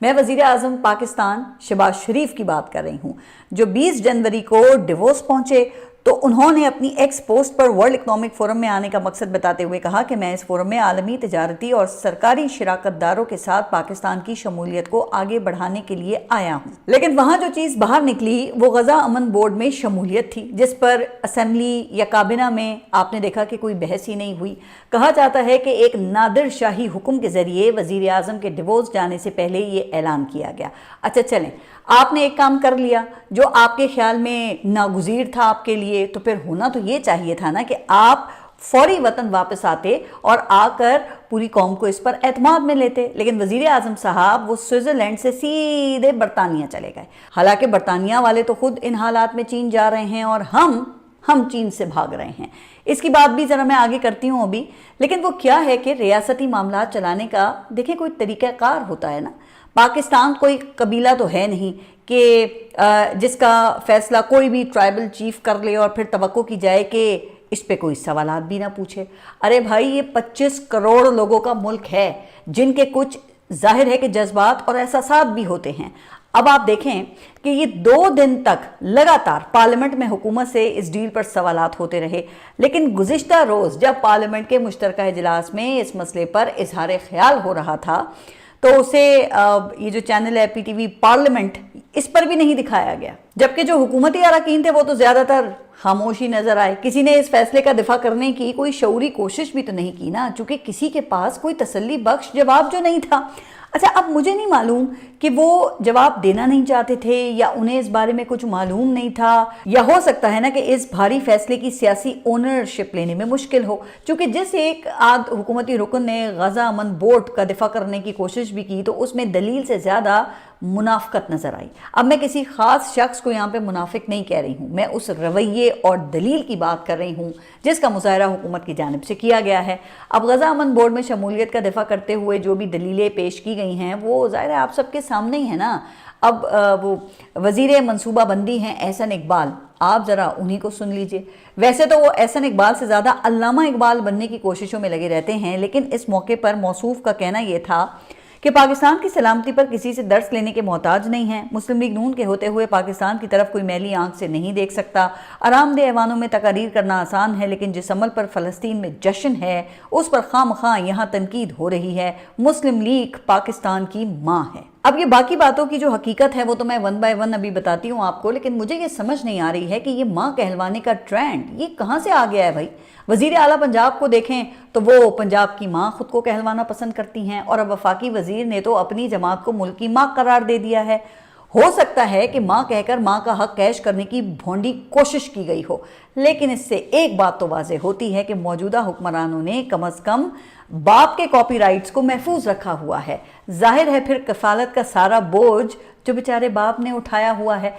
میں وزیر اعظم پاکستان شہباز شریف کی بات کر رہی ہوں، جو 20 جنوری کو ڈیووس پہنچے تو انہوں نے اپنی ایکس پوسٹ پر ورلڈ اکنامک فورم میں آنے کا مقصد بتاتے ہوئے کہا کہ میں اس فورم میں عالمی تجارتی اور سرکاری شراکت داروں کے ساتھ پاکستان کی شمولیت کو آگے بڑھانے کے لیے آیا ہوں۔ لیکن وہاں جو چیز باہر نکلی وہ غزہ امن بورڈ میں شمولیت تھی، جس پر اسمبلی یا کابینہ میں آپ نے دیکھا کہ کوئی بحث ہی نہیں ہوئی۔ کہا جاتا ہے کہ ایک نادر شاہی حکم کے ذریعے وزیر اعظم کے ڈیووس جانے سے پہلے یہ اعلان کیا گیا۔ اچھا چلیں، آپ نے ایک کام کر لیا جو آپ کے خیال میں ناگزیر تھا آپ کے لیے، تو پھر ہونا تو یہ چاہیے تھا نا کہ آپ فوری وطن واپس آتے اور آ کر پوری قوم کو اس پر اعتماد میں لیتے۔ لیکن وزیر اعظم صاحب وہ سوئٹزرلینڈ سے سیدھے برطانیہ چلے گئے، حالانکہ برطانیہ والے تو خود ان حالات میں چین جا رہے ہیں اور ہم چین سے بھاگ رہے ہیں۔ اس کی بات بھی ذرا میں آگے کرتی ہوں ابھی، لیکن وہ کیا ہے کہ ریاستی معاملات چلانے کا دیکھیں کوئی طریقہ کار ہوتا ہے نا۔ پاکستان کوئی قبیلہ تو ہے نہیں کہ جس کا فیصلہ کوئی بھی ٹرائبل چیف کر لے اور پھر توقع کی جائے کہ اس پہ کوئی سوالات بھی نہ پوچھے۔ ارے بھائی، یہ 25 کروڑ لوگوں کا ملک ہے جن کے کچھ ظاہر ہے کہ جذبات اور احساسات بھی ہوتے ہیں۔ اب آپ دیکھیں کہ یہ 2 دن تک لگاتار پارلیمنٹ میں حکومت سے اس ڈیل پر سوالات ہوتے رہے، لیکن گزشتہ روز جب پارلیمنٹ کے مشترکہ اجلاس میں اس مسئلے پر اظہار خیال ہو رہا تھا تو اسے یہ جو چینل ہے پی ٹی وی پارلیمنٹ، اس پر بھی نہیں دکھایا گیا، جبکہ جو حکومتی اراکین تھے وہ تو زیادہ تر خاموشی نظر آئے۔ کسی نے اس فیصلے کا دفاع کرنے کی کوئی شعوری کوشش بھی تو نہیں کی نا، چونکہ کسی کے پاس کوئی تسلی بخش جواب جو نہیں تھا۔ اچھا، اب مجھے نہیں معلوم کہ وہ جواب دینا نہیں چاہتے تھے یا انہیں اس بارے میں کچھ معلوم نہیں تھا، یا ہو سکتا ہے نا کہ اس بھاری فیصلے کی سیاسی اونرشپ لینے میں مشکل ہو، چونکہ جس ایک آدھ حکومتی رکن نے غزہ امن بورڈ کا دفاع کرنے کی کوشش بھی کی تو اس میں دلیل سے زیادہ منافقت نظر آئی۔ اب میں کسی خاص شخص کو یہاں پہ منافق نہیں کہہ رہی ہوں، میں اس رویے اور دلیل کی بات کر رہی ہوں جس کا مظاہرہ حکومت کی جانب سے کیا گیا ہے۔ اب غزہ امن بورڈ میں شمولیت کا دفاع کرتے ہوئے جو بھی دلیلیں پیش کی گئی ہیں وہ ظاہر ہے آپ سب کے سامنے ہی ہے نا۔ اب وہ وزیر منصوبہ بندی ہیں احسن اقبال، آپ ذرا انہی کو سن لیجئے۔ ویسے تو وہ احسن اقبال سے زیادہ علامہ اقبال بننے کی کوششوں میں لگے رہتے ہیں، لیکن اس موقع پر موصوف کا کہنا یہ تھا کہ پاکستان کی سلامتی پر کسی سے درس لینے کے محتاج نہیں ہیں۔ مسلم لیگ نون کے ہوتے ہوئے پاکستان کی طرف کوئی میلی آنکھ سے نہیں دیکھ سکتا۔ آرام دہ ایوانوں میں تقاریر کرنا آسان ہے، لیکن جس عمل پر فلسطین میں جشن ہے اس پر خواہ مخواہ یہاں تنقید ہو رہی ہے۔ مسلم لیگ پاکستان کی ماں ہے۔ اب یہ باقی باتوں کی جو حقیقت ہے وہ تو میں 1 بائی 1 ابھی بتاتی ہوں آپ کو، لیکن مجھے یہ سمجھ نہیں آ رہی ہے کہ یہ ماں کہلوانے کا ٹرینڈ یہ کہاں سے آ گیا ہے بھائی۔ وزیر اعلیٰ پنجاب کو دیکھیں تو وہ پنجاب کی ماں خود کو کہلوانا پسند کرتی ہیں، اور اب وفاقی وزیر نے تو اپنی جماعت کو ملک کی ماں قرار دے دیا ہے۔ ہو سکتا ہے کہ ماں کہہ کر ماں کا حق کیش کرنے کی بھونڈی کوشش کی گئی ہو، لیکن اس سے ایک بات تو واضح ہوتی ہے کہ موجودہ حکمرانوں نے کم از کم باپ کے کاپی رائٹس کو محفوظ رکھا ہوا ہے۔ ظاہر ہے پھر کفالت کا سارا بوجھ جو بیچارے باپ نے اٹھایا ہوا ہے۔